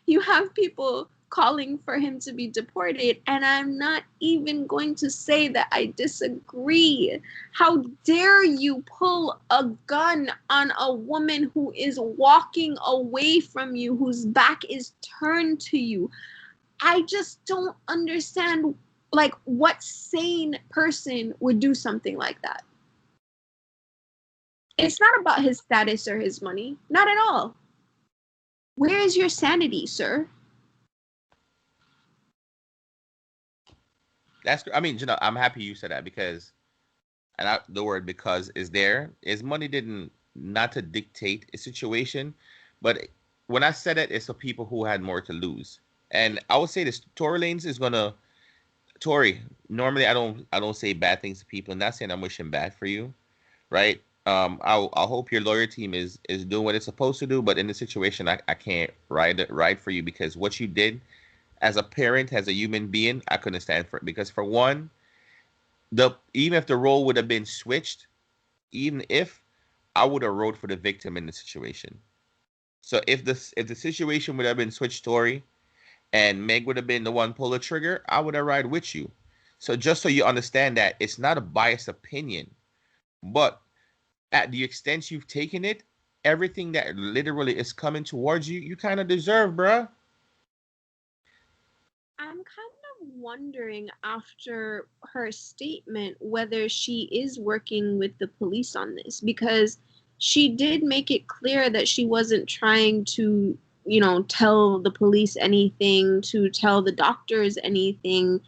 you have people calling for him to be deported, and I'm not even going to say that I disagree. How dare you pull a gun on a woman who is walking away from you, whose back is turned to you? I just don't understand, like, what sane person would do something like that. It's not about his status or his money. Not at all. Where is your sanity, sir? I mean, I'm happy you said that, because, and the word "because" is there. Is money didn't not to dictate a situation, but when I said it, it's for people who had more to lose. And I would say this: Tory Lanez is gonna. Tory, normally I don't say bad things to people. I'm not saying I'm wishing bad for you, right? I hope your lawyer team is doing what it's supposed to do. But in this situation, I can't ride for you because what you did as a parent, as a human being, I couldn't stand for it. Because for one, the even if the role would have been switched, even if I would have rode for the victim in the situation. So if the situation would have been switched, Tori, and Meg would have been the one pull the trigger, I would have ride with you. So just so you understand that it's not a biased opinion, but at the extent you've taken it, everything that literally is coming towards you, you kind of deserve, bruh. I'm kind of wondering after her statement whether she is working with the police on this, because she did make it clear that she wasn't trying to, tell the police anything, to tell the doctors anything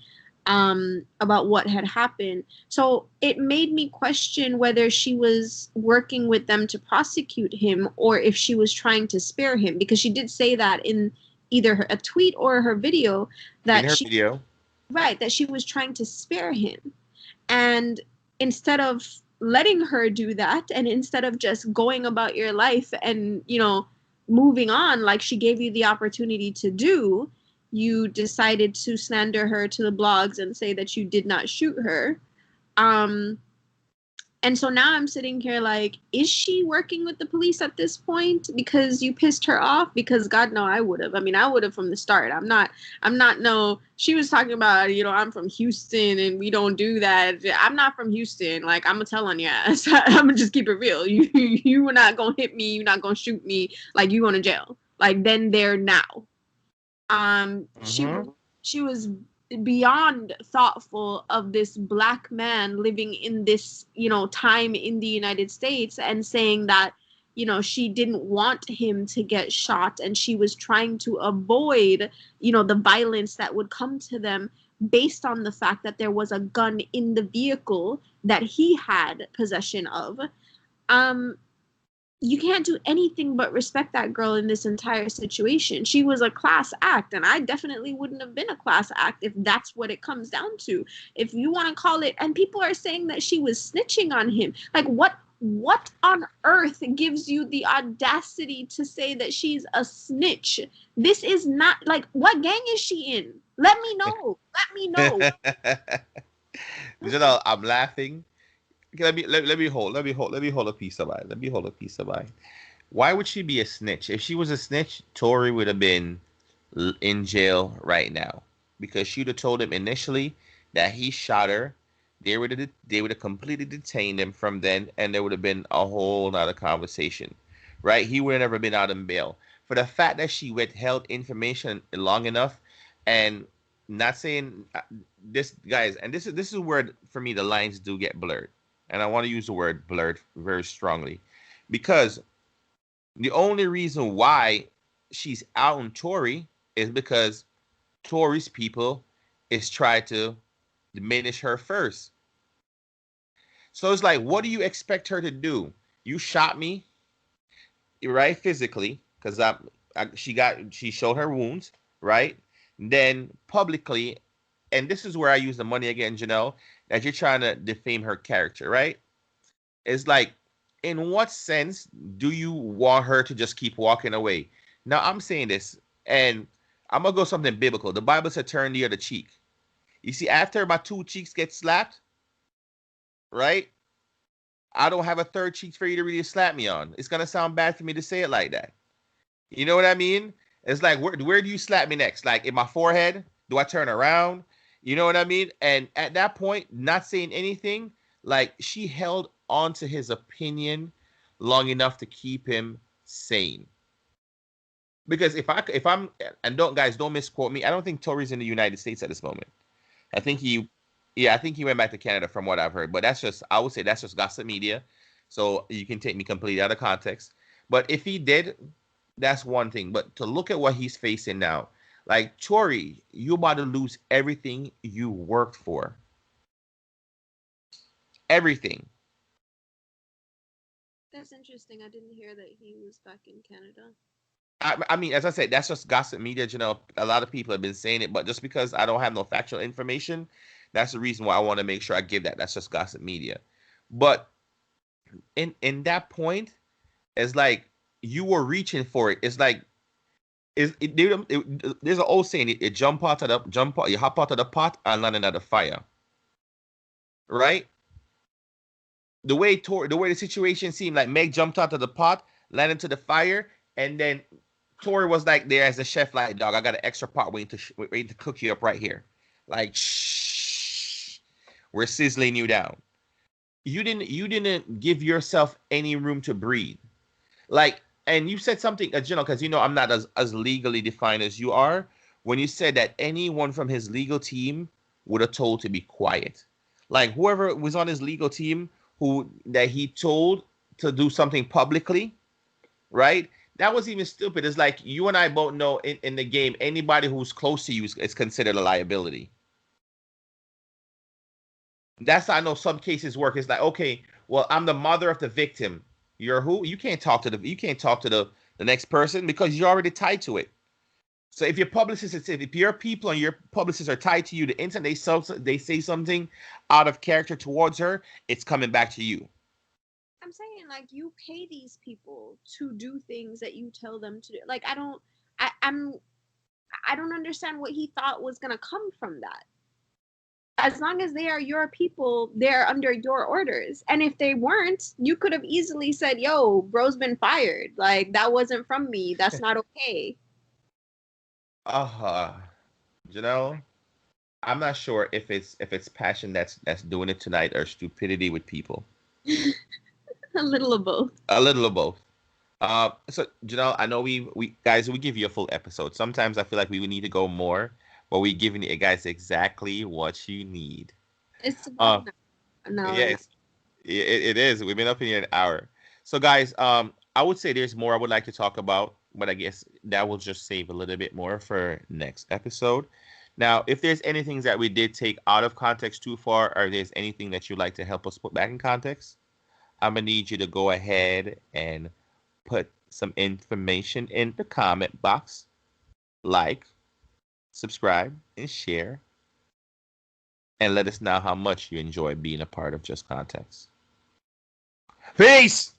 about what had happened. So it made me question whether she was working with them to prosecute him or if she was trying to spare him, because she did say that in either a tweet or her video In that her she video, right that she was trying to spare him. And instead of letting her do that, and instead of just going about your life and moving on like she gave you the opportunity to do, you decided to slander her to the blogs and say that you did not shoot her. um and so now I'm sitting here like, is she working with the police at this point because you pissed her off? Because God, no, I would have. I mean, I would have from the start. I'm not, no, she was talking about, I'm from Houston and we don't do that. I'm not from Houston. Like, I'm going to tell on your ass. I'm going to just keep it real. You were not going to hit me. You're not going to shoot me. Like, you going to jail. Like, then, there, now. She mm-hmm. she was beyond thoughtful of this black man living in this time in the United States, and saying that she didn't want him to get shot, and she was trying to avoid the violence that would come to them based on the fact that there was a gun in the vehicle that he had possession of. um you can't do anything but respect that girl in this entire situation. She was a class act, and I definitely wouldn't have been a class act if that's what it comes down to. If you want to call it, and people are saying that she was snitching on him. Like, what on earth gives you the audacity to say that she's a snitch? This is not, like, what gang is she in? Let me know. Let me know. I'm laughing. Okay, let me hold a piece of mind. Let me hold a piece of mind. Why would she be a snitch? If she was a snitch, Tori would have been in jail right now because she'd have told him initially that he shot her. They would have completely detained him from then, and there would have been a whole nother conversation, right? He would have never been out on bail for the fact that she withheld information long enough, and not saying this, guys. And this is where for me the lines do get blurred, and I want to use the word blurred very strongly because the only reason why she's out on Tory is because Tory's people is trying to diminish her first. So it's like, what do you expect her to do? You shot me, right, physically, because she showed her wounds, right? Then publicly, and this is where I use the money again, Janelle, that you're trying to defame her character, right? It's like, in what sense do you want her to just keep walking away? Now I'm saying this, and I'm gonna go something biblical. The Bible said, "Turn the other cheek." You see, after my two cheeks get slapped, right? I don't have a third cheek for you to really slap me on. It's gonna sound bad for me to say it like that. You know what I mean? It's like, where do you slap me next? Like in my forehead? Do I turn around? You know what I mean? And at that point, not saying anything, like she held on to his opinion long enough to keep him sane. Because if I'm and don't guys don't misquote me, I don't think Tory's in the United States at this moment. I think he yeah, I think he went back to Canada from what I've heard. But that's just I would say that's just gossip media. So you can take me completely out of context. But if he did, that's one thing. But to look at what he's facing now, like Tory, you about to lose everything you worked for. Everything. That's interesting. I didn't hear that he was back in Canada. I mean, as I said, that's just gossip media. You know, a lot of people have been saying it, but just because I don't have no factual information, that's the reason why I want to make sure I give that. That's just gossip media. But in that point, it's like you were reaching for it. It's like there's an old saying: it jump out, you hop out of the pot and land into the fire, right? The way the situation seemed, like Meg jumped out of the pot, landed into the fire, and then Tori was like there as a chef, like, dog, I got an extra pot waiting to cook you up right here, like, shh, we're sizzling you down. You didn't give yourself any room to breathe, like, and you said something, because I'm not as legally defined as you are, when you said that anyone from his legal team would have told to be quiet, like whoever was on his legal team who that he told to do something publicly, right? That was even stupid. It's like you and I both know in the game, anybody who's close to you is considered a liability. That's how I know some cases work. It's like, okay, well, I'm the mother of the victim. You're who? You can't talk to the next person because you're already tied to it. So if your publicist, if your people and your publicists are tied to you, the instant they say something out of character towards her, it's coming back to you. I'm saying, like, you pay these people to do things that you tell them to do. Like, I don't understand what he thought was gonna come from that. As long as they are your people, they're under your orders. And if they weren't, you could have easily said, "Yo, bro's been fired. Like, that wasn't from me. That's not okay." Uh, Janelle, I'm not sure if it's passion that's doing it tonight or stupidity with people. A little of both. A little of both. So Janelle, I know we guys, we give you a full episode. Sometimes I feel like we would need to go more, but we giving you guys exactly what you need. It's about Uh, an hour yeah, and a it is. We've been up in here an hour. So guys, I would say there's more I would like to talk about, but I guess that will just save a little bit more for next episode. Now, if there's anything that we did take out of context too far, or there's anything that you'd like to help us put back in context, I'm gonna need you to go ahead and put some information in the comment box, like, subscribe, and share, and let us know how much you enjoy being a part of Just Context. Peace!